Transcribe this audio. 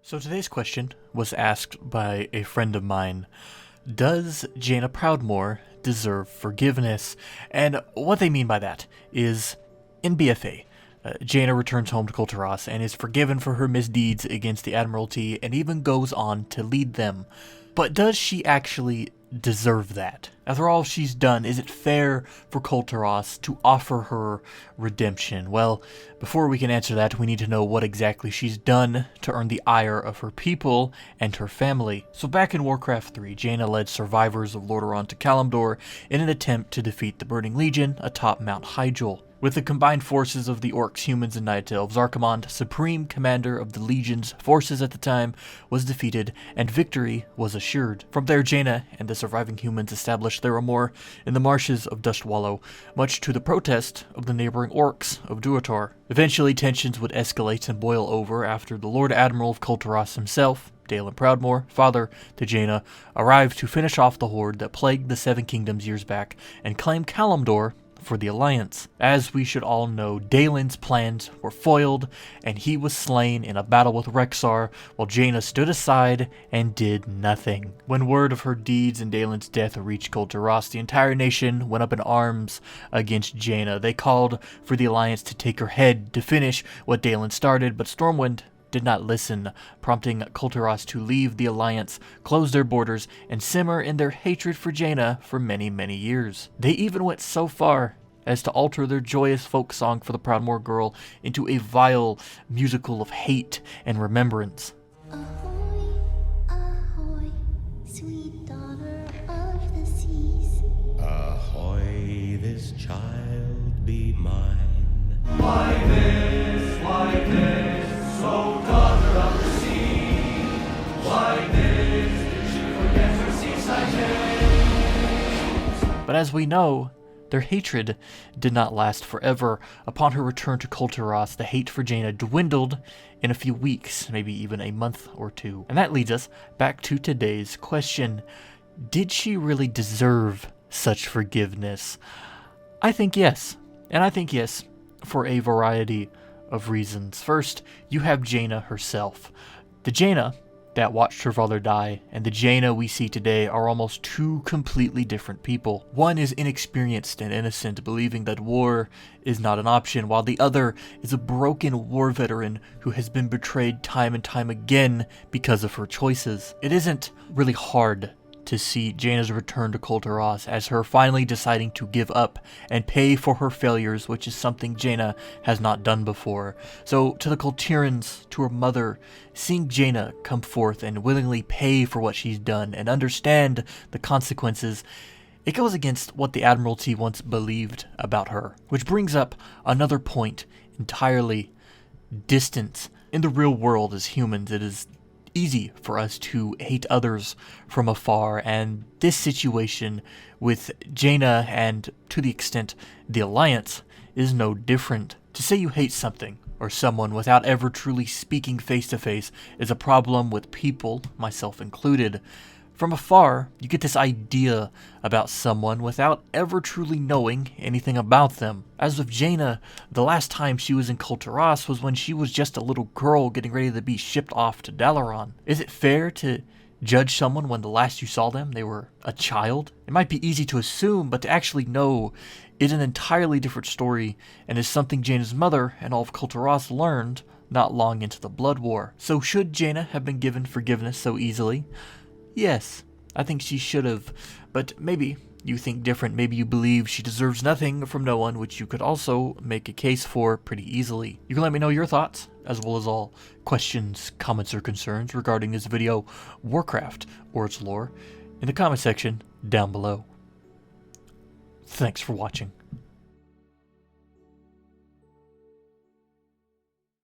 So today's question was asked by a friend of mine. Does Jaina Proudmoore deserve forgiveness? And what they mean by that is, in BFA, Jaina returns home to Kul Tiras and is forgiven for her misdeeds against the Admiralty and even goes on to lead them. But does she actually deserve that? After all she's done, is it fair for Kul Tiras to offer her redemption? Well, before we can answer that, we need to know what exactly she's done to earn the ire of her people and her family. So back in Warcraft 3, Jaina led survivors of Lordaeron to Kalimdor in an attempt to defeat the Burning Legion atop Mount Hyjal. With the combined forces of the Orcs, Humans, and Night Elves, Archimonde, supreme commander of the Legion's forces at the time, was defeated, and victory was assured. From there, Jaina and the surviving humans established their amour in the marshes of Dustwallow, much to the protest of the neighboring Orcs of Duator. Eventually, tensions would escalate and boil over after the Lord Admiral of Kul Tiras himself, Jaina Proudmoore, father to Jaina, arrived to finish off the horde that plagued the Seven Kingdoms years back and claim Kalimdor for the Alliance. As we should all know, Daelin's plans were foiled, and he was slain in a battle with Rexxar, while Jaina stood aside and did nothing. When word of her deeds and Daelin's death reached Kul Tiras, the entire nation went up in arms against Jaina. They called for the Alliance to take her head to finish what Daelin started, but Stormwind did not listen, prompting Kul Tiras to leave the Alliance, close their borders, and simmer in their hatred for Jaina for many, many years. They even went so far as to alter their joyous folk song for the Proudmoore girl into a vile musical of hate and remembrance. Ahoy, ahoy, sweet daughter of the seas. Ahoy, this child be mine. Why this, so daughter of the sea? Why this, did she forget her seaside days? But as we know, their hatred did not last forever. Upon her return to Kul Tiras, the hate for Jaina dwindled in a few weeks, maybe even a month or two. And that leads us back to today's question. Did she really deserve such forgiveness? I think yes. And I think yes for a variety of reasons. First, you have Jaina herself. The Jaina that watched her father die and the Jaina we see today are almost two completely different people. One is inexperienced and innocent, believing that war is not an option, while the other is a broken war veteran who has been betrayed time and time again because of her choices. It isn't really hard to see Jaina's return to Kul Tiras as her finally deciding to give up and pay for her failures, which is something Jaina has not done before. So to the Kul Tirans, to her mother, seeing Jaina come forth and willingly pay for what she's done and understand the consequences, it goes against what the Admiralty once believed about her. Which brings up another point entirely: distance. In the real world as humans, it is easy for us to hate others from afar, and this situation with Jaina and, to the extent, the Alliance is no different. To say you hate something or someone without ever truly speaking face to face is a problem with people, myself included. From afar, you get this idea about someone without ever truly knowing anything about them. As with Jaina, the last time she was in Kul Tiras was when she was just a little girl getting ready to be shipped off to Dalaran. Is it fair to judge someone when the last you saw them, they were a child? It might be easy to assume, but to actually know is an entirely different story, and is something Jaina's mother and all of Kul Tiras learned not long into the Blood War. So should Jaina have been given forgiveness so easily? Yes, I think she should have, but maybe you think different. Maybe you believe she deserves nothing from no one, which you could also make a case for pretty easily. You can let me know your thoughts, as well as all questions, comments, or concerns regarding this video, Warcraft, or its lore, in the comment section down below. Thanks for watching.